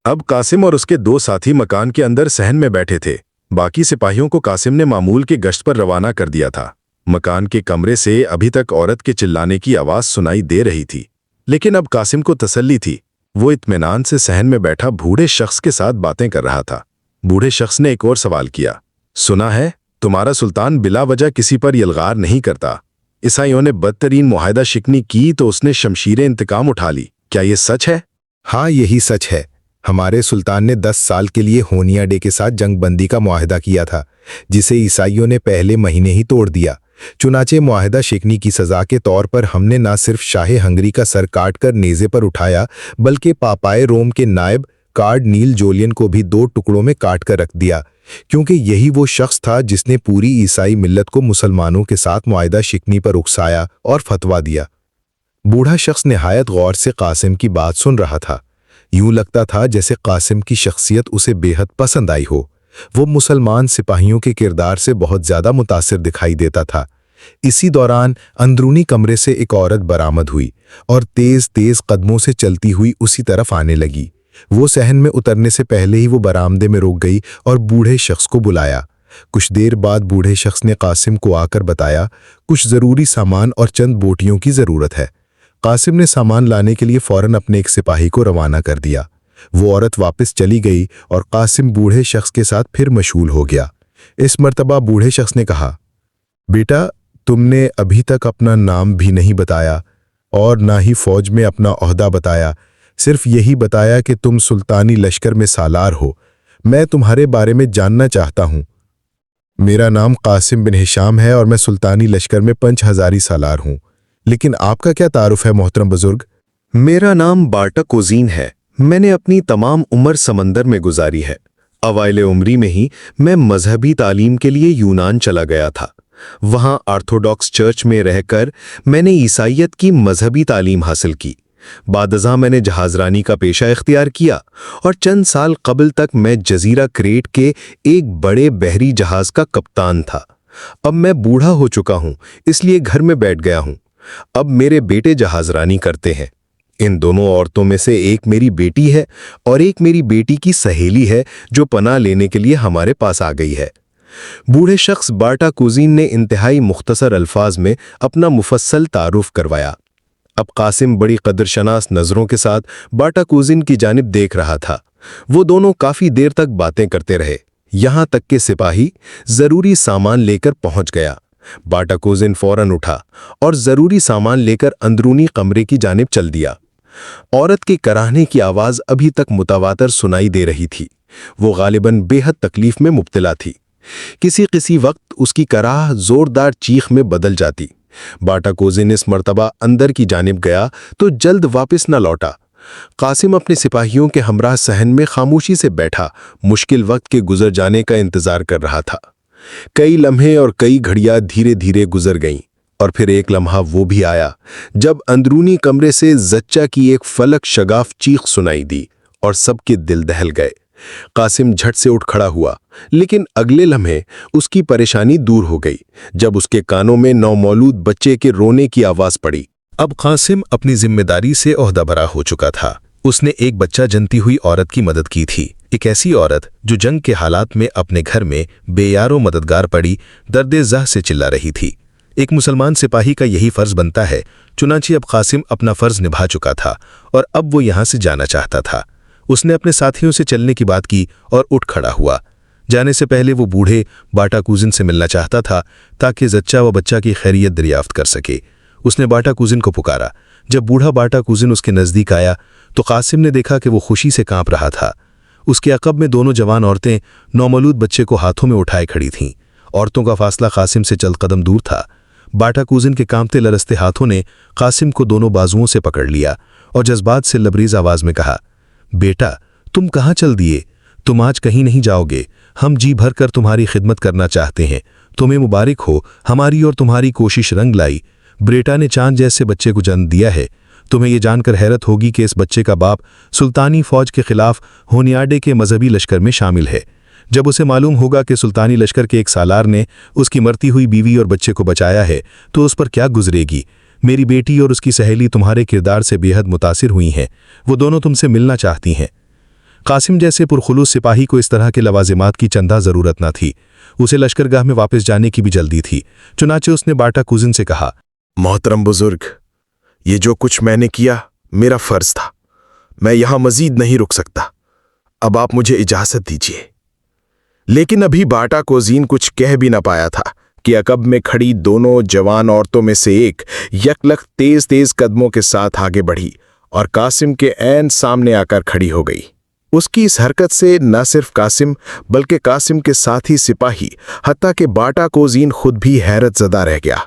अब कासिम और उसके दो साथी मकान के अंदर सहन में बैठे थे। बाकी सिपाहियों को कासिम ने मामूल की गश्त पर रवाना कर दिया था। मकान के कमरे से अभी तक औरत के चिल्लाने की आवाज सुनाई दे रही थी, लेकिन अब कासिम को तसल्ली थी। वो इत्मीनान से सहन में बैठा बूढ़े शख्स के साथ बातें कर रहा था। बूढ़े शख्स ने एक और सवाल किया, सुना है तुम्हारा सुल्तान बिला वजह किसी पर यलगार नहीं करता। ईसाइयों ने बदतरीन मुआहदा शिकनी की तो उसने शमशीरें इंतकाम उठा ली, क्या ये सच है? हाँ, यही सच है। हमारे सुल्तान ने 10 साल के लिए होनियाडे के साथ जंगबंदी का मुआहदा किया था, जिसे ईसाइयों ने पहले महीने ही तोड़ दिया। चुनाचे मुआहदा शिकनी की सजा के तौर पर हमने न सिर्फ शाहे हंगरी का सर काटकर नेज़े पर उठाया, बल्कि पापाए रोम के नायब कार्डिनल जोलियन को भी 2 टुकड़ों में काट कर रख दिया, क्योंकि यही वो शख्स था जिसने पूरी ईसाई मिल्लत को मुसलमानों के साथ मुआहदा शिकनी पर उकसाया और फतवा दिया। बूढ़ा शख्स निहायत गौर से कासिम की बात सुन रहा था। यूं लगता था जैसे कासिम की शख्सियत उसे बेहद पसंद आई हो। वो मुसलमान सिपाहियों के किरदार से बहुत ज्यादा मुतासिर दिखाई देता था। इसी दौरान अंदरूनी कमरे से एक औरत बरामद हुई और तेज तेज कदमों से चलती हुई उसी तरफ आने लगी। वो सहन में उतरने से पहले ही वो बरामदे में रुक गई और बूढ़े शख्स को बुलाया। कुछ देर बाद बूढ़े शख्स ने कासिम को आकर बताया, कुछ जरूरी सामान और चंद बोटियों की जरूरत है। कासिम ने सामान लाने के लिए फौरन अपने एक सिपाही को रवाना कर दिया। वो औरत वापस चली गई और कासिम बूढ़े शख्स के साथ फिर मशगूल हो गया। इस मर्तबा बूढ़े शख्स ने कहा, बेटा, तुमने अभी तक अपना नाम भी नहीं बताया और ना ही फौज में अपना ओहदा बताया। सिर्फ यही बताया कि तुम सुल्तानी लश्कर में सालार हो। मैं तुम्हारे बारे में जानना चाहता हूं। मेरा नाम कासिम बिन हिशाम है और मैं सुल्तानी लश्कर में 5000 सालार हूं। लेकिन आपका क्या तारुफ है मोहतरम बुजुर्ग? मेरा नाम बाटा कोजीन है। मैंने अपनी तमाम उम्र समंदर में गुजारी है। अवाइले उम्री में ही मैं मजहबी तालीम के लिए यूनान चला गया था। वहां ऑर्थोडॉक्स चर्च में रहकर मैंने ईसाइयत की मजहबी तालीम हासिल की। बादज़ा मैंने जहाजरानी का पेशा इख्तियार किया और चंद साल कबल तक मैं जजीरा क्रेट के एक बड़े बहरी जहाज का कप्तान था। अब मैं बूढ़ा हो चुका हूं, इसलिए घर में बैठ गया हूं। अब मेरे बेटे जहाजरानी करते हैं। इन दोनों औरतों में से एक मेरी बेटी है और एक मेरी बेटी की सहेली है जो पनाह लेने के लिए हमारे पास आ गई है। बूढ़े शख्स बाटा कुजीन ने इंतहाई मुख्तसर अल्फाज में अपना मुफस्सल तारुफ करवाया। अब कासिम बड़ी कदरशनास नज़रों के साथ बाटा कुजीन की जानिब देख रहा था। वो दोनों काफ़ी देर तक बातें करते रहे, यहाँ तक कि सिपाही ज़रूरी सामान लेकर पहुँच गया। बाटा कुजीन फौरन उठा और ज़रूरी सामान लेकर अंदरूनी कमरे की जानिब चल दिया। औरत के कराहने की आवाज़ अभी तक मुतवातर सुनाई दे रही थी। वो गालिबन बेहद तकलीफ में मुब्तला थी। किसी वक्त उसकी कराह जोरदार चीख में बदल जाती। बाटा कोजिन इस मर्तबा अंदर की जानिब गया तो जल्द वापस न लौटा। कासिम अपने सिपाहियों के हमराह सहन में खामोशी से बैठा मुश्किल वक्त के गुजर जाने का इंतजार कर रहा था। कई लम्हे और कई घड़ियां धीरे धीरे गुजर गईं और फिर एक लम्हा वो भी आया जब अंदरूनी कमरे से जच्चा की एक फलक शगाफ चीख सुनाई दी और सबके दिल दहल गए। कासिम झट से उठ खड़ा हुआ, लेकिन अगले लम्हे उसकी परेशानी दूर हो गई जब उसके कानों में नौमौलूद बच्चे के रोने की आवाज पड़ी। अब कासिम अपनी जिम्मेदारी से ओहदा भरा हो चुका था। उसने एक बच्चा जनती हुई औरत की मदद की थी, एक ऐसी औरत जो जंग के हालात में अपने घर में बेयारो मददगार पड़ी दर्दे ज़ह से चिल्ला रही थी। एक मुसलमान सिपाही का यही फर्ज बनता है। चुनांचे अब कासिम अपना फर्ज निभा चुका था और अब वो यहां से जाना चाहता था। उसने अपने साथियों से चलने की बात की और उठ खड़ा हुआ। जाने से पहले वो बूढ़े बाटा कुजिन से मिलना चाहता था ताकि जच्चा व बच्चा की खैरियत दरियाफ्त कर सके। उसने बाटा कुजिन को पुकारा। जब बूढ़ा बाटा कुजिन उसके नज़दीक आया तो कासिम ने देखा कि वो खुशी से कांप रहा था। उसके अकब में दोनों जवान औरतें नौमौलूद बच्चे को हाथों में उठाए खड़ी थीं। औरतों का फासला कासिम से चंद कदम दूर था। बाटा कुजिन के कांपते लरसते हाथों ने कासिम को दोनों बाजुओं से पकड़ लिया और जज्बात से लबरीज आवाज में कहा, बेटा, तुम कहाँ चल दिए? तुम आज कहीं नहीं जाओगे। हम जी भर कर तुम्हारी खिदमत करना चाहते हैं। तुम्हें मुबारक हो, हमारी और तुम्हारी कोशिश रंग लाई। ब्रेटा ने चांद जैसे बच्चे को जन्म दिया है। तुम्हें यह जानकर हैरत होगी कि इस बच्चे का बाप सुल्तानी फौज के खिलाफ होनियाडे के मजहबी लश्कर में शामिल है। जब उसे मालूम होगा कि सुल्तानी लश्कर के एक सालार ने उसकी मरती हुई बीवी और बच्चे को बचाया है तो उस पर क्या गुजरेगी। मेरी बेटी और उसकी सहेली तुम्हारे किरदार से बेहद मुतासिर हुई हैं। वो दोनों तुमसे मिलना चाहती हैं। कासिम जैसे पुरखुलूस सिपाही को इस तरह के लवाजिमात की चंदा ज़रूरत न थी। उसे लश्करगाह में वापस जाने की भी जल्दी थी। चुनाचे उसने बाटा कुजिन से कहा, मोहतरम बुजुर्ग, ये जो कुछ मैंने किया मेरा फर्ज था। मैं यहां मजीद नहीं रुक सकता। अब आप मुझे इजाजत दीजिए। लेकिन अभी बाटा कोजीन कुछ कह भी न पाया था कि अकब में खड़ी दोनों जवान औरतों में से एक यकलख तेज तेज कदमों के साथ आगे बढ़ी और कासिम के ऐन सामने आकर खड़ी हो गई। उसकी इस हरकत से न सिर्फ कासिम बल्कि कासिम के साथी सिपाही हत्ता कि बाटा कोजीन खुद भी हैरत ज़दा रह गया।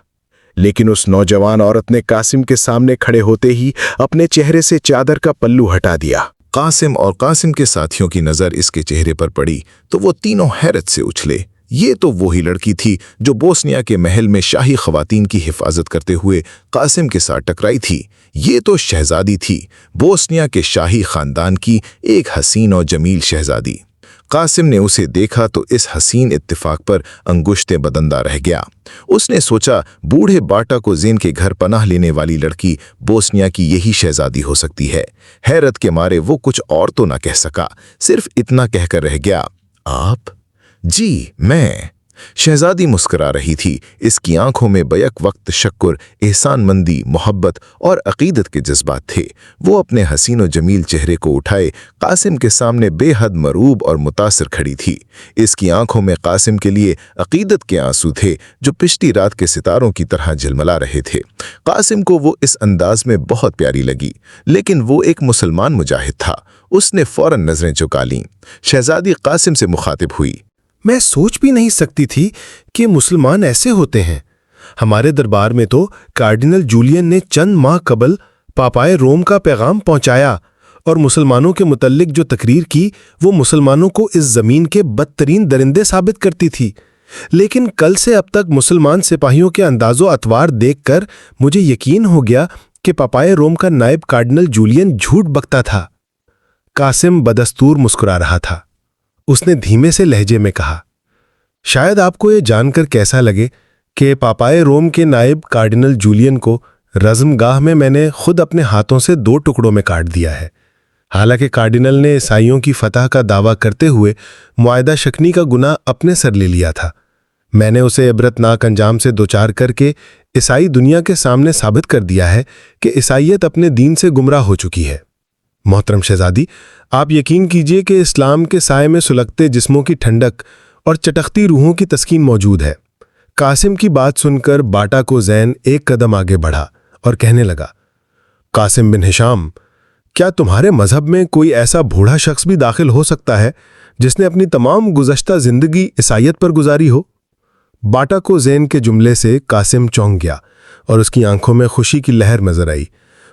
लेकिन उस नौजवान औरत ने कासिम के सामने खड़े होते ही अपने चेहरे से चादर का पल्लू हटा दिया। कासिम और कासिम के साथियों की नज़र इसके चेहरे पर पड़ी तो वो तीनों हैरत से उछले। ये तो वही लड़की थी जो बोस्निया के महल में शाही ख़वातीन की हिफाजत करते हुए कासिम के साथ टकराई थी। ये तो शहजादी थी, बोस्निया के शाही ख़ानदान की एक हसीन और जमील शहजादी। कासिम ने उसे देखा तो इस हसीन इत्तिफाक पर अंगुश्ते बदंदा रह गया। उसने सोचा बूढ़े बाटा कोजीन के घर पनाह लेने वाली लड़की बोस्निया की यही शहजादी हो सकती है। हैरत के मारे वो कुछ और तो ना कह सका, सिर्फ इतना कहकर रह गया, आप? जी मैं। शहजादी मुस्कुरा रही थी। इसकी आंखों में बैक वक्त शक्र, एहसानमंदी, मोहब्बत और अकीदत के जज्बात थे। वो अपने हसीन और जमील चेहरे को उठाए कासिम के सामने बेहद मरूब और मुतासिर खड़ी थी। इसकी आंखों में कासिम के लिए अकीदत के आंसू थे जो पिछली रात के सितारों की तरह झिलमिला रहे थे। कासिम को वो इस अंदाज में बहुत प्यारी लगी, लेकिन वो एक मुसलमान मुजाहिद था। उसने फौरन नजरें झुका लीं। शहजादी कासिम से मुखातिब हुई, मैं सोच भी नहीं सकती थी कि मुसलमान ऐसे होते हैं। हमारे दरबार में तो कार्डिनल जूलियन ने चंद माह कबल पापाए रोम का पैगाम पहुंचाया और मुसलमानों के मुतल्लिक जो तकरीर की वो मुसलमानों को इस ज़मीन के बदतरीन दरिंदे साबित करती थी। लेकिन कल से अब तक मुसलमान सिपाहियों के अंदाज़ो अतवार देखकर मुझे यकीन हो गया कि पापाए रोम का नायब कार्डिनल जूलियन झूठ बकता था। कासिम बदस्तूर मुस्कुरा रहा था। उसने धीमे से लहजे में कहा, शायद आपको ये जानकर कैसा लगे कि पापाए रोम के नायब कार्डिनल जूलियन को रज़मगाह में मैंने खुद अपने हाथों से 2 टुकड़ों में काट दिया है। हालांकि कार्डिनल ने ईसाइयों की फतह का दावा करते हुए मुआहदा शकनी का गुनाह अपने सर ले लिया था। मैंने उसे इबरतनाक अंजाम से दोचार करके ईसाई दुनिया के सामने साबित कर दिया है कि ईसाइयत अपने दीन से गुमराह हो चुकी है। मोहतरम शहजादी, आप यकीन कीजिए कि इस्लाम के साए में सुलगते जिस्मों की ठंडक और चटकती रूहों की तस्कीन मौजूद है। कासिम की बात सुनकर बाटा कोज़ैन एक कदम आगे बढ़ा और कहने लगा, कासिम बिन हिशाम, क्या तुम्हारे मजहब में कोई ऐसा बूढ़ा शख्स भी दाखिल हो सकता है जिसने अपनी तमाम गुज़श्ता जिंदगी ईसाइयत पर गुजारी हो? बाटा कोज़ैन के जुमले से कासिम चौंक गया और उसकी आंखों में खुशी की लहर नजर आई।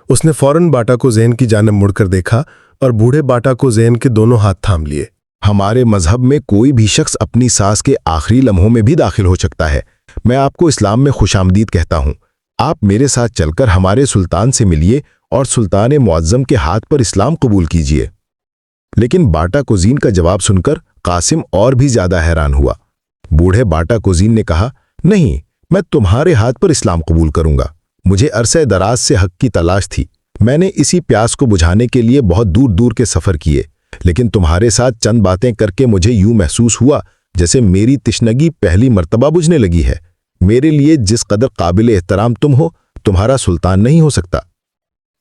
उसने फौरन बाटा कोज़ैन की जानिब मुड़कर देखा और बूढ़े बाटा कोज़ैन के दोनों हाथ थाम लिए। हमारे मजहब में कोई भी शख्स अपनी सांस के आखिरी लम्हों में भी दाखिल हो सकता है। मैं आपको इस्लाम में खुशामदीद कहता हूँ। आप मेरे साथ चलकर हमारे सुल्तान से मिलिए और सुल्तान मुअज्जम के हाथ पर इस्लाम कबूल कीजिए। लेकिन बाटा कोज़ीन का जवाब सुनकर कासिम और भी ज्यादा हैरान हुआ। बूढ़े बाटा कोज़ीन ने कहा, नहीं, मैं तुम्हारे हाथ पर इस्लाम कबूल करूंगा। मुझे अरसे दराज से हक की तलाश थी। मैंने इसी प्यास को बुझाने के लिए बहुत दूर दूर के सफ़र किए, लेकिन तुम्हारे साथ चंद बातें करके मुझे यूं महसूस हुआ जैसे मेरी तिश्नगी पहली मर्तबा बुझने लगी है। मेरे लिए जिस कदर काबिल एहतराम तुम हो, तुम्हारा सुल्तान नहीं हो सकता।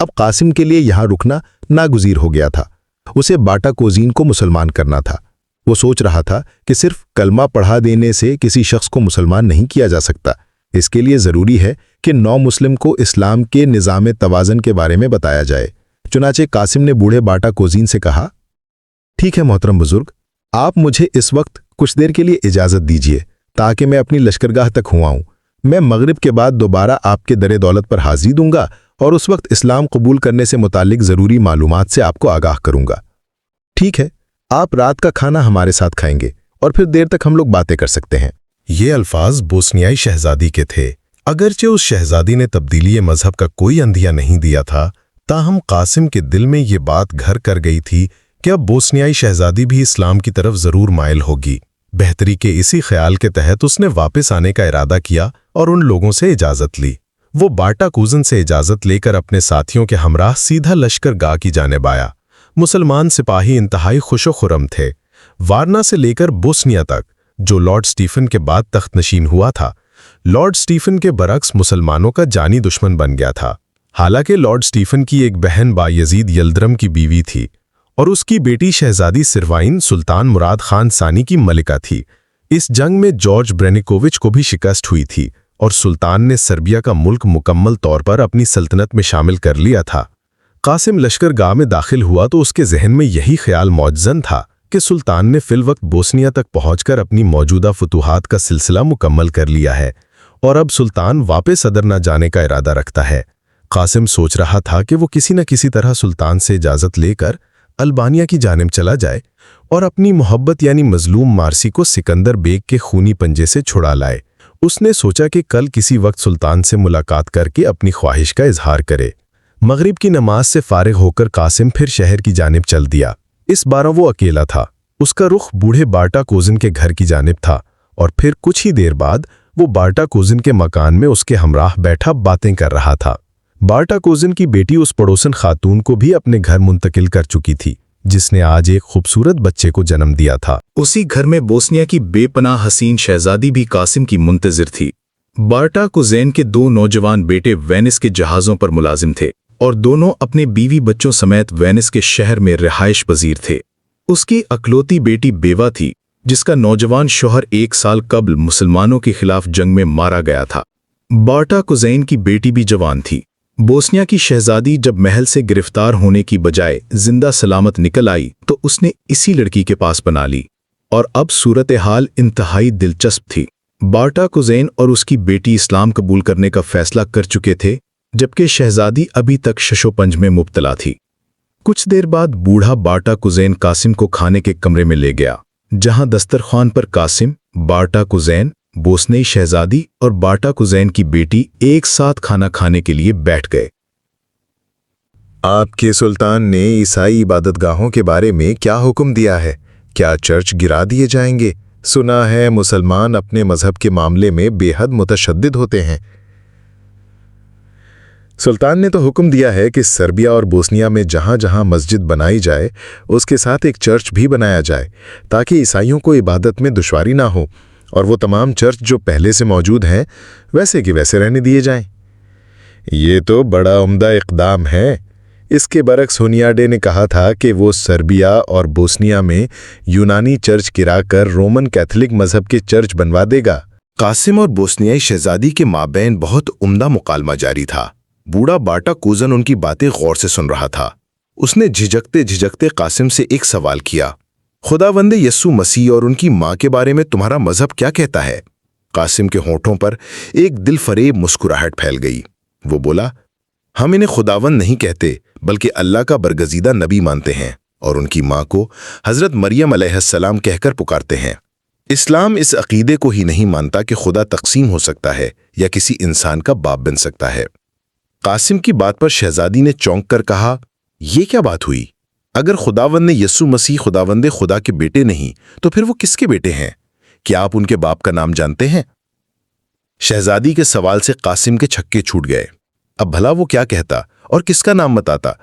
अब कासिम के लिए यहां रुकना नागुज़ीर हो गया था। उसे बाटा कोज़ीन को मुसलमान करना था। वो सोच रहा था कि सिर्फ कलमा पढ़ा देने से किसी शख्स को मुसलमान नहीं किया जा सकता। इसके लिए ज़रूरी है कि नौ मुस्लिम को इस्लाम के निज़ाम तवाज़न के बारे में बताया जाए। चुनाचे कासिम ने बूढ़े बाटा कोज़ीन से कहा, ठीक है मोहतरम बुजुर्ग, आप मुझे इस वक्त कुछ देर के लिए इजाज़त दीजिए ताकि मैं अपनी लश्करगाह तक हुआ हूँ। मैं मगरिब के बाद दोबारा आपके दरे दौलत पर हाजिरी दूंगा और उस वक्त इस्लाम कबूल करने से मुतालिक ज़रूरी मालूमात से आपको आगाह करूंगा। ठीक है, आप रात का खाना हमारे साथ खाएंगे और फिर देर तक हम लोग बातें कर सकते हैं। ये अल्फाज बोस्नियाई शहजादी के थे। अगरचे उस शहजादी ने तब्दीली मजहब का कोई अंदिया नहीं दिया था, ताहम कासिम के दिल में ये बात घर कर गई थी कि अब बोस्नियाई शहजादी भी इस्लाम की तरफ जरूर माइल होगी। बेहतरी के इसी ख्याल के तहत उसने वापस आने का इरादा किया और उन लोगों से इजाजत ली। वो बाटा कोज़न से इजाजत लेकर अपने साथियों के हमराह सीधा लश्करगाह की जानिब आया। मुसलमान सिपाही इंतहाई खुश खुरम थे। वारना से लेकर बोस्निया तक, जो लॉर्ड स्टीफन के बाद तख्तनशीन हुआ था, लॉर्ड स्टीफन के बरक्स मुसलमानों का जानी दुश्मन बन गया था। हालांकि लॉर्ड स्टीफन की एक बहन बायजीद यल्दरम की बीवी थी और उसकी बेटी शहजादी सिरवाइन सुल्तान मुराद खान सानी की मलिका थी। इस जंग में जॉर्ज ब्रेनिकोविच को भी शिकस्त हुई थी और सुल्तान ने सर्बिया का मुल्क मुकम्मल तौर पर अपनी सल्तनत में शामिल कर लिया था। कासिम लश्करगाह में दाखिल हुआ तो उसके जहन में यही ख्याल मौजज़न था कि सुल्तान ने फिल वक्त बोस्निया तक पहुंचकर अपनी मौजूदा फतूहात का सिलसिला मुकम्मल कर लिया है और अब सुल्तान वापस सदर न जाने का इरादा रखता है। कासिम सोच रहा था कि वो किसी न किसी तरह सुल्तान से इजाज़त लेकर अल्बानिया की जानिब चला जाए और अपनी मोहब्बत यानी मजलूम मार्सी को सिकंदर बेग के खूनी पंजे से छुड़ा लाए। उसने सोचा कि कल किसी वक्त सुल्तान से मुलाकात करके अपनी ख्वाहिश का इजहार करे। मगरिब की नमाज से फारिग होकर कासिम फिर शहर की जानिब चल दिया। इस बार वो अकेला था। उसका रुख बूढ़े बार्टा कोजिन के घर की जानिब था और फिर कुछ ही देर बाद वो बार्टा कोजिन के मकान में उसके हमराह बैठा बातें कर रहा था। बार्टा कोजिन की बेटी उस पड़ोसन खातून को भी अपने घर मुंतकिल कर चुकी थी जिसने आज एक खूबसूरत बच्चे को जन्म दिया था। उसी घर में बोस्निया की बेपनाह हसीन शहजादी भी कासिम की मुंतजिर थी। बार्टा कोज़ेन के 2 नौजवान बेटे वेनिस के जहाज़ों पर मुलाजिम थे और दोनों अपने बीवी बच्चों समेत वेनिस के शहर में रिहाइश पजीर थे। उसकी अकलौती बेटी बेवा थी जिसका नौजवान शौहर 1 साल कबल मुसलमानों के खिलाफ जंग में मारा गया था। बार्टा कोज़ेन की बेटी भी जवान थी। बोस्निया की शहजादी जब महल से गिरफ्तार होने की बजाय जिंदा सलामत निकल आई तो उसने इसी लड़की के पास बना ली और अब सूरत हाल इंतहाई दिलचस्प थी। बार्टा कोज़ेन और उसकी बेटी इस्लाम कबूल करने का फैसला कर चुके थे जबकि शहजादी अभी तक शशोपंज में मुब्तला थी। कुछ देर बाद बूढ़ा बार्टा कोज़ेन कासिम को खाने के कमरे में ले गया जहां दस्तरखान पर कासिम, बार्टा कोज़ेन, बोस्नियाई शहजादी और बार्टा कोज़ेन की बेटी एक साथ खाना खाने के लिए बैठ गए। आपके सुल्तान ने ईसाई इबादतगाहों के बारे में क्या हुक्म दिया है? क्या चर्च गिरा दिए जाएंगे? सुना है मुसलमान अपने मजहब के मामले में बेहद मुतशद्दिद होते हैं। सुल्तान ने तो हुक्म दिया है कि सर्बिया और बोस्निया में जहां जहां मस्जिद बनाई जाए उसके साथ एक चर्च भी बनाया जाए ताकि ईसाइयों को इबादत में दुश्वारी ना हो और वो तमाम चर्च जो पहले से मौजूद हैं वैसे कि वैसे रहने दिए जाएं। ये तो बड़ा उम्दा इक़दाम है। इसके बरक्स हुनियाडे ने कहा था कि वो सर्बिया और बोस्निया में यूनानी चर्च गिराकर रोमन कैथोलिक मजहब के चर्च बनवा देगा। कासिम और बोस्नियाई शहजादी के माबैन बहुत उम्दा मुकालमा जारी था। बूढ़ा बार्टा कोज़न उनकी बातें गौर से सुन रहा था। उसने झिझकते झिझकते कासिम से एक सवाल किया, खुदावंदे यस्सु मसीह और उनकी माँ के बारे में तुम्हारा मजहब क्या कहता है? कासिम के होठों पर एक दिलफरेब मुस्कुराहट फैल गई। वो बोला, हम इन्हें खुदावंद नहीं कहते बल्कि अल्लाह का बरगजीदा नबी मानते हैं और उनकी माँ को हजरत मरियम अलैहिस्सलाम कहकर पुकारते हैं। इस्लाम इस अकीदे को ही नहीं मानता कि खुदा तकसीम हो सकता है या किसी इंसान का बाप बन सकता है। कासिम की बात पर शहजादी ने चौंक कर कहा, ये क्या बात हुई? अगर खुदावंद ने यस्सु मसीह खुदावंदे खुदा के बेटे नहीं तो फिर वो किसके बेटे हैं? क्या आप उनके बाप का नाम जानते हैं? शहजादी के सवाल से कासिम के छक्के छूट गए। अब भला वो क्या कहता और किसका नाम बताता?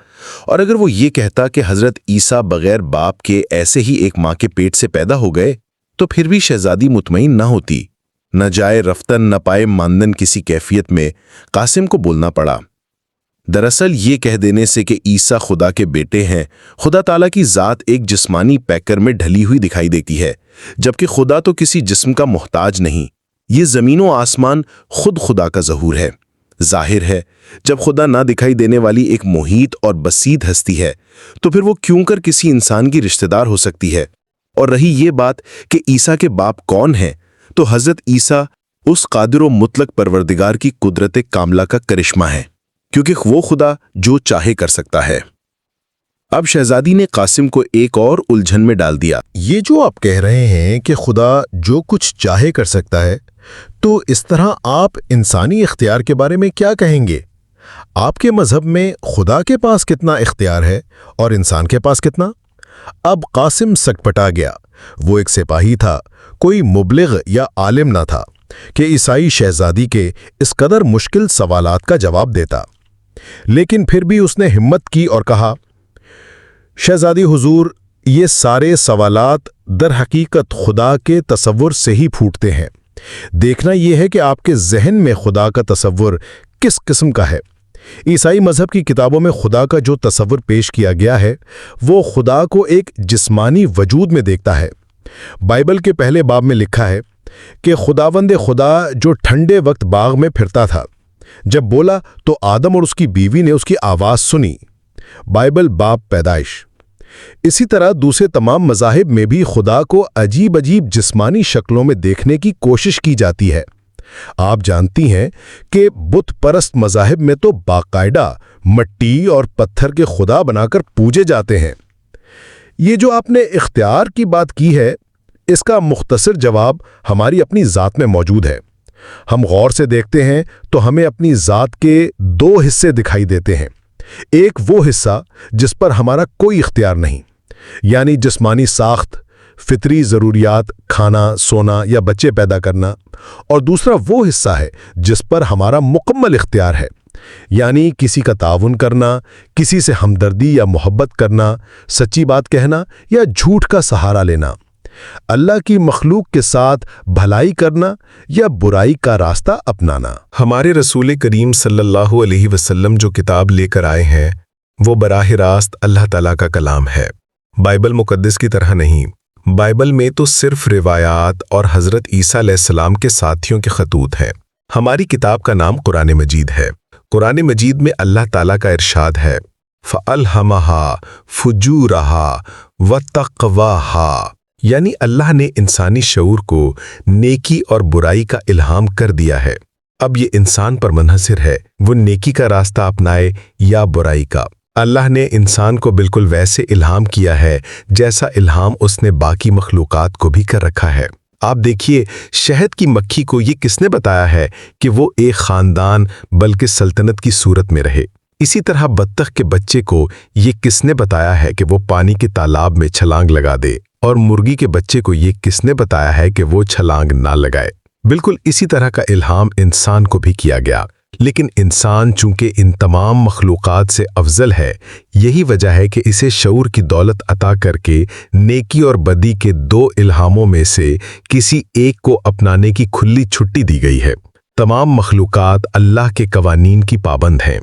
और अगर वो ये कहता कि हजरत ईसा बगैर बाप के ऐसे ही एक माँ के पेट से पैदा हो गए तो फिर भी शहजादी मुतमईन न होती। न जाए रफ्तन न पाए मानदन किसी कैफियत में कासिम को बोलना पड़ा। दरअसल ये कह देने से कि ईसा खुदा के बेटे हैं, खुदा ताला की ज़ात एक जिस्मानी पैकर में ढली हुई दिखाई देती है, जबकि खुदा तो किसी जिस्म का मोहताज नहीं। ये ज़मीन व आसमान खुद खुदा का ज़हूर है। जाहिर है जब खुदा ना दिखाई देने वाली एक मुहीत और बसीत हस्ती है तो फिर वो क्यों कर किसी इंसान की रिश्तेदार हो सकती है? और रही ये बात कि ईसा के बाप कौन है, तो हज़रत ईसा उस कादिर व मुतलक परवरदिगार की कुदरत कामला का करिश्मा है, क्योंकि वो खुदा जो चाहे कर सकता है। अब शहजादी ने कासिम को एक और उलझन में डाल दिया। ये जो आप कह रहे हैं कि खुदा जो कुछ चाहे कर सकता है, तो इस तरह आप इंसानी इख्तियार के बारे में क्या कहेंगे? आपके मजहब में खुदा के पास कितना इख्तियार है और इंसान के पास कितना? अब कासिम सकपटा गया। वो एक सिपाही था, कोई मुबलिग या आलिम ना था कि ईसाई शहजादी के इस कदर मुश्किल सवालात का जवाब देता। लेकिन फिर भी उसने हिम्मत की और कहा, शहजादी हुजूर, ये सारे सवालात दर हकीकत खुदा के तसव्वुर से ही फूटते हैं। देखना यह है कि आपके जहन में खुदा का तसव्वुर किस किस्म का है। ईसाई मजहब की किताबों में खुदा का जो तसव्वुर पेश किया गया है वो खुदा को एक जिस्मानी वजूद में देखता है। बाइबल के पहले बाब में लिखा है कि खुदावंद खुदा जो ठंडे वक्त बाग में फिरता था, जब बोला तो आदम और उसकी बीवी ने उसकी आवाज़ सुनी। बाइबल बाब पैदाइश। इसी तरह दूसरे तमाम मज़ाहिब में भी खुदा को अजीब अजीब जिस्मानी शक्लों में देखने की कोशिश की जाती है। आप जानती हैं कि बुत परस्त मज़ाहिब में तो बाकायदा मिट्टी और पत्थर के खुदा बनाकर पूजे जाते हैं। ये जो आपने इख्तियार की बात की है, इसका मुख्तसर जवाब हमारी अपनी ज़ात में मौजूद है। हम गौर से देखते हैं तो हमें अपनी ज़ात के दो हिस्से दिखाई देते हैं। एक वो हिस्सा जिस पर हमारा कोई इख्तियार नहीं, यानी जिस्मानी साख्त, फितरी ज़रूरियात, खाना, सोना या बच्चे पैदा करना, और दूसरा वो हिस्सा है जिस पर हमारा मुकम्मल इख्तियार है, यानी किसी का ताउन करना, किसी से हमदर्दी या मोहब्बत करना, सच्ची बात कहना या झूठ का सहारा लेना, अल्लाह की मखलूक के साथ भलाई करना या बुराई का रास्ता अपनाना। हमारे रसूल करीम सल्लल्लाहु अलैहि वसल्लम जो किताब लेकर आए हैं वो बराह रास्त अल्लाह ताला का कलाम है, बाइबल मुकद्दस की तरह नहीं। बाइबल में तो सिर्फ रिवायात और हज़रत ईसा अलैहिस्सलाम के साथियों के खतूत हैं। हमारी किताब का नाम कुरान मजीद है। कुरान मजीद में अल्लाह ताला का इरशाद है, फ़अल्हमहा फुजूरहा वतक़वाहा, यानी अल्लाह ने इंसानी शऊर को नेकी और बुराई का इल्हाम कर दिया है। अब ये इंसान पर मुनहसिर है वो नेकी का रास्ता अपनाए या बुराई का। अल्लाह ने इंसान को बिल्कुल वैसे इल्हाम किया है जैसा इल्हाम उसने बाकी मखलूकात को भी कर रखा है। आप देखिए, शहद की मक्खी को ये किसने बताया है कि वो एक खानदान बल्कि सल्तनत की सूरत में रहे। इसी तरह बत्तख के बच्चे को ये किसने बताया है कि वो पानी के तालाब में छलांग लगा दे, और मुर्गी के बच्चे को ये किसने बताया है कि वो छलांग ना लगाए। बिल्कुल इसी तरह का इल्हाम इंसान को भी किया गया, लेकिन इंसान चूंकि इन तमाम मखलूकात से अफजल है, यही वजह है कि इसे शऊर की दौलत अता करके नेकी और बदी के दो इल्हामों में से किसी एक को अपनाने की खुली छुट्टी दी गई है। तमाम मखलूकात अल्लाह के कवानीन की पाबंद हैं,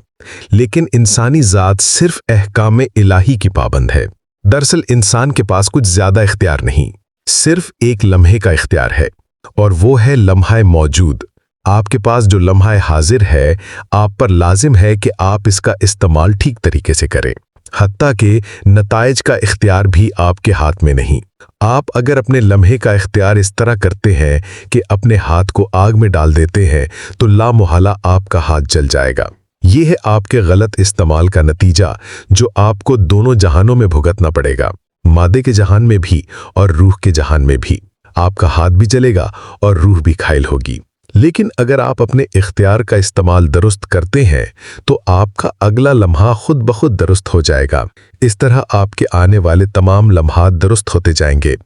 लेकिन इंसानी ज़ात सिर्फ अहकाम इलाही की पाबंद है। दरअसल इंसान के पास कुछ ज्यादा इख्तियार नहीं, सिर्फ एक लम्हे का इख्तियार है, और वो है लम्हा मौजूद। आपके पास जो लम्हा हाजिर है, आप पर लाजिम है कि आप इसका इस्तेमाल ठीक तरीके से करें। हत्ता कि नताइज का इख्तियार भी आपके हाथ में नहीं। आप अगर अपने लम्हे का इख्तियार इस तरह करते हैं कि अपने हाथ को आग में डाल देते हैं, तो लामुहला आपका हाथ जल जाएगा। ये है आपके गलत इस्तेमाल का नतीजा, जो आपको दोनों जहानों में भुगतना पड़ेगा, मादे के जहान में भी और रूह के जहान में भी। आपका हाथ भी जलेगा और रूह भी घायल होगी। लेकिन अगर आप अपने इख्तियार का इस्तेमाल दुरुस्त करते हैं तो आपका अगला लम्हा खुद ब खुद दुरुस्त हो जाएगा। इस तरह आपके आने वाले तमाम लम्हात दुरुस्त होते जाएंगे,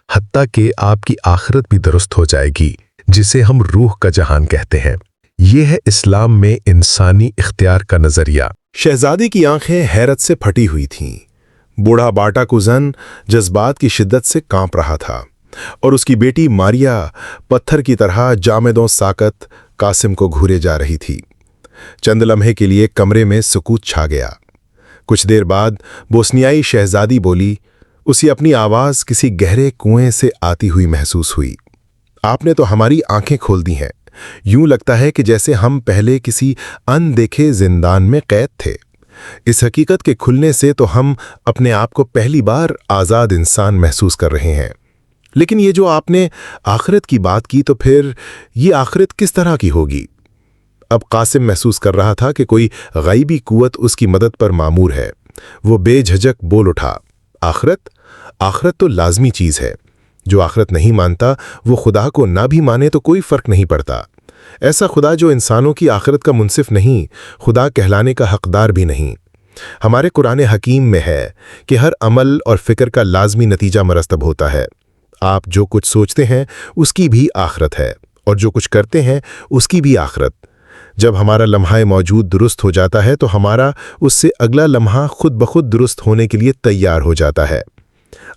हत्ता कि आपकी आखिरत भी दुरुस्त हो जाएगी, जिसे हम रूह का जहान कहते हैं। ये है इस्लाम में इंसानी इख्तियार का नजरिया। शहजादी की आंखें हैरत से फटी हुई थीं। बूढ़ा बाटा कुजन जज्बात की शिद्दत से कांप रहा था, और उसकी बेटी मारिया पत्थर की तरह जामेदों साकत कासिम को घूरे जा रही थी। चंद लम्हे के लिए कमरे में सुकूत छा गया। कुछ देर बाद बोस्नियाई शहजादी बोली। उसी अपनी आवाज़ किसी गहरे कुएं से आती हुई महसूस हुई। आपने तो हमारी आंखें खोल दी हैं। यूं लगता है कि जैसे हम पहले किसी अनदेखे जिंदान में कैद थे। इस हकीकत के खुलने से तो हम अपने आप को पहली बार आज़ाद इंसान महसूस कर रहे हैं। लेकिन ये जो आपने आखिरत की बात की, तो फिर ये आखिरत किस तरह की होगी? अब कासिम महसूस कर रहा था कि कोई गैबी कुव्वत उसकी मदद पर मामूर है। वो बेझिझक बोल उठा, आखिरत तो लाजमी चीज़ है। जो आखिरत नहीं मानता वो खुदा को ना भी माने तो कोई फ़र्क नहीं पड़ता। ऐसा खुदा जो इंसानों की आखिरत का मुनसिफ नहीं, खुदा कहलाने का हकदार भी नहीं। हमारे कुरान हकीम में है कि हर अमल और फ़िक्र का लाजमी नतीजा मरतब होता है। आप जो कुछ सोचते हैं उसकी भी आखिरत है, और जो कुछ करते हैं उसकी भी आखिरत। जब हमारा लम्हा मौजूद दुरुस्त हो जाता है तो हमारा उससे अगला लम्हा खुद बखुद दुरुस्त होने के लिए तैयार हो जाता है।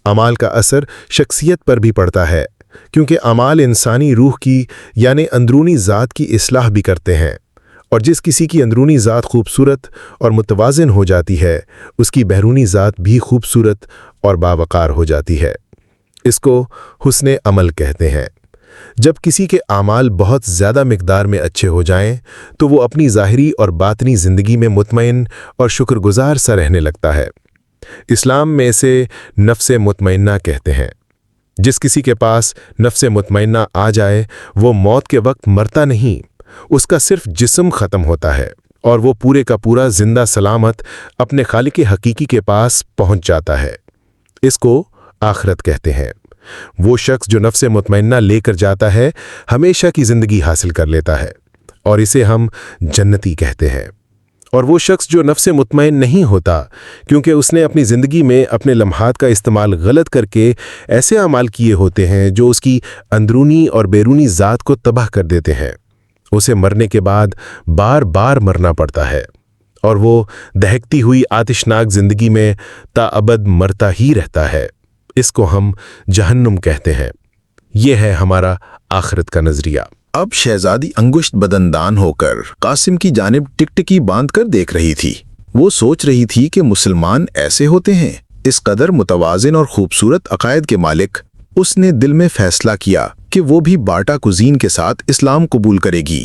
अमाल का असर शख्सियत पर भी पड़ता है, क्योंकि अमाल इंसानी रूह की यानी अंदरूनी ज़ात की इस्लाह भी करते हैं, और जिस किसी की अंदरूनी ज़ात खूबसूरत और मुतवाज़िन हो जाती है, उसकी बैरूनी ज़ात भी खूबसूरत और बावकार हो जाती है। इसको हुस्न अमल कहते हैं। जब किसी के आमाल बहुत ज़्यादा मिकदार में अच्छे हो जाएं, तो वो अपनी ज़ाहिरी और बातनी ज़िंदगी में मुतमईन और शुक्रगुजार सा रहने लगता है। इस्लाम में इसे नफ्स मुतमइन्ना कहते हैं। जिस किसी के पास नफ्स मुतमइन्ना आ जाए, वो मौत के वक्त मरता नहीं, उसका सिर्फ जिस्म ख़त्म होता है और वो पूरे का पूरा जिंदा सलामत अपने खालिक हकीकी के पास पहुंच जाता है। इसको आखिरत कहते हैं। वो शख्स जो नफ्स मुतमइन्ना लेकर जाता है, हमेशा की ज़िंदगी हासिल कर लेता है, और इसे हम जन्नती कहते हैं। और वो शख्स जो नफ्स मुतमइन नहीं होता, क्योंकि उसने अपनी ज़िंदगी में अपने लम्हात का इस्तेमाल गलत करके ऐसे अमाल किए होते हैं जो उसकी अंदरूनी और बैरूनी ज़ात को तबाह कर देते हैं, उसे मरने के बाद बार बार मरना पड़ता है, और वो दहकती हुई आतिशनाक ज़िंदगी में ताअबद मरता ही रहता है। इसको हम जहन्नुम कहते हैं। ये है हमारा आखिरत का नज़रिया। अब शहजादी अंगुश्त बदनदान होकर कासिम की जानिब टिकटिकी बांध कर देख रही थी। वो सोच रही थी कि मुसलमान ऐसे होते हैं, इस कदर मुतवाज़िन और खूबसूरत अकायद के मालिक। उसने दिल में फैसला किया कि वो भी बाटा कुजीन के साथ इस्लाम कबूल करेगी।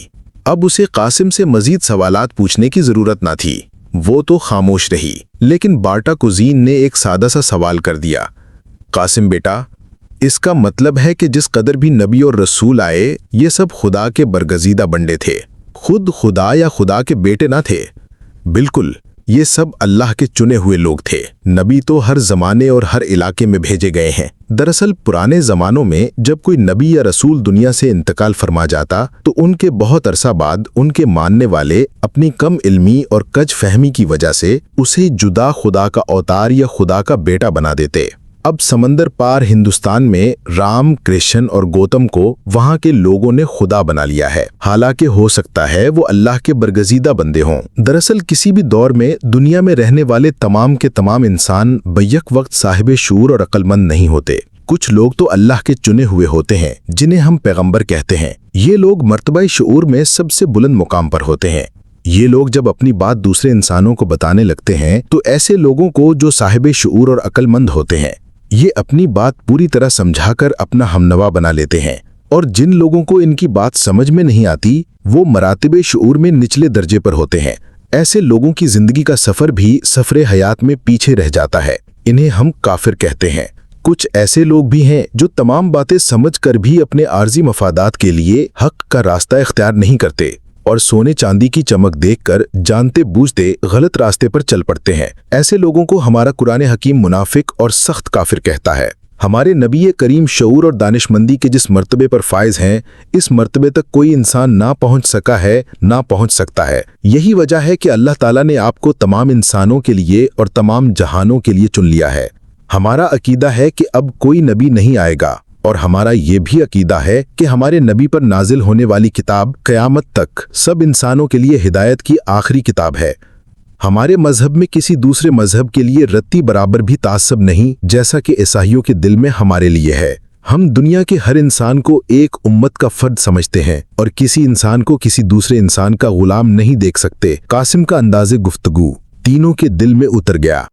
अब उसे कासिम से मजीद सवालात पूछने की ज़रूरत ना थी। वो तो खामोश रही, लेकिन बाटा कुजीन ने एक सादा सा सवाल कर दिया। कासिम बेटा, इसका मतलब है कि जिस कदर भी नबी और रसूल आए, ये सब खुदा के बरगजीदा बंदे थे, खुद खुदा या खुदा के बेटे ना थे। बिल्कुल, ये सब अल्लाह के चुने हुए लोग थे। नबी तो हर ज़माने और हर इलाके में भेजे गए हैं। दरअसल पुराने ज़मानों में जब कोई नबी या रसूल दुनिया से इंतकाल फरमा जाता, तो उनके बहुत अरसा बाद उनके मानने वाले अपनी कम इल्मी और कज फहमी की वजह से उसे जुदा खुदा का अवतार या खुदा का बेटा बना देते। अब समंदर पार हिंदुस्तान में राम, कृष्ण और गौतम को वहाँ के लोगों ने खुदा बना लिया है। हालांकि हो सकता है वो अल्लाह के बरगजीदा बंदे हों। दरअसल किसी भी दौर में दुनिया में रहने वाले तमाम के तमाम इंसान बैक वक्त साहिब शऊर और अक्लमंद नहीं होते। कुछ लोग तो अल्लाह के चुने हुए होते हैं, जिन्हें हम पैगंबर कहते हैं। ये लोग मर्तबा शऊर में सबसे बुलंद मुकाम पर होते हैं। ये लोग जब अपनी बात दूसरे इंसानों को बताने लगते हैं, तो ऐसे लोगों को जो साहिब शऊर और अक्लमंद होते हैं, ये अपनी बात पूरी तरह समझाकर अपना हमनवा बना लेते हैं। और जिन लोगों को इनकी बात समझ में नहीं आती, वो मरातिब शऊर में निचले दर्जे पर होते हैं। ऐसे लोगों की जिंदगी का सफर भी सफरे हयात में पीछे रह जाता है। इन्हें हम काफिर कहते हैं। कुछ ऐसे लोग भी हैं जो तमाम बातें समझकर भी अपने आर्जी मफादात के लिए हक का रास्ता इख्तियार नहीं करते और सोने चांदी की चमक देखकर जानते बूझते गलत रास्ते पर चल पड़ते हैं। ऐसे लोगों को हमारा कुरान हकीम मुनाफिक और सख्त काफिर कहता है। हमारे नबी करीम शऊर और दानिशमंदी के जिस मर्तबे पर फायज हैं, इस मर्तबे तक कोई इंसान ना पहुंच सका है, ना पहुंच सकता है। यही वजह है कि अल्लाह ताला ने आपको तमाम इंसानों के लिए और तमाम जहानों के लिए चुन लिया है। हमारा अकीदा है कि अब कोई नबी नहीं आएगा, और हमारा ये भी अकीदा है कि हमारे नबी पर नाजिल होने वाली किताब क़यामत तक सब इंसानों के लिए हिदायत की आखिरी किताब है। हमारे मजहब में किसी दूसरे मजहब के लिए रत्ती बराबर भी तासब नहीं, जैसा कि ईसाइयों के दिल में हमारे लिए है। हम दुनिया के हर इंसान को एक उम्मत का फर्द समझते हैं और किसी इंसान को किसी दूसरे इंसान का गुलाम नहीं देख सकते। कासिम का अंदाज़े गुफ्तगू तीनों के दिल में उतर गया।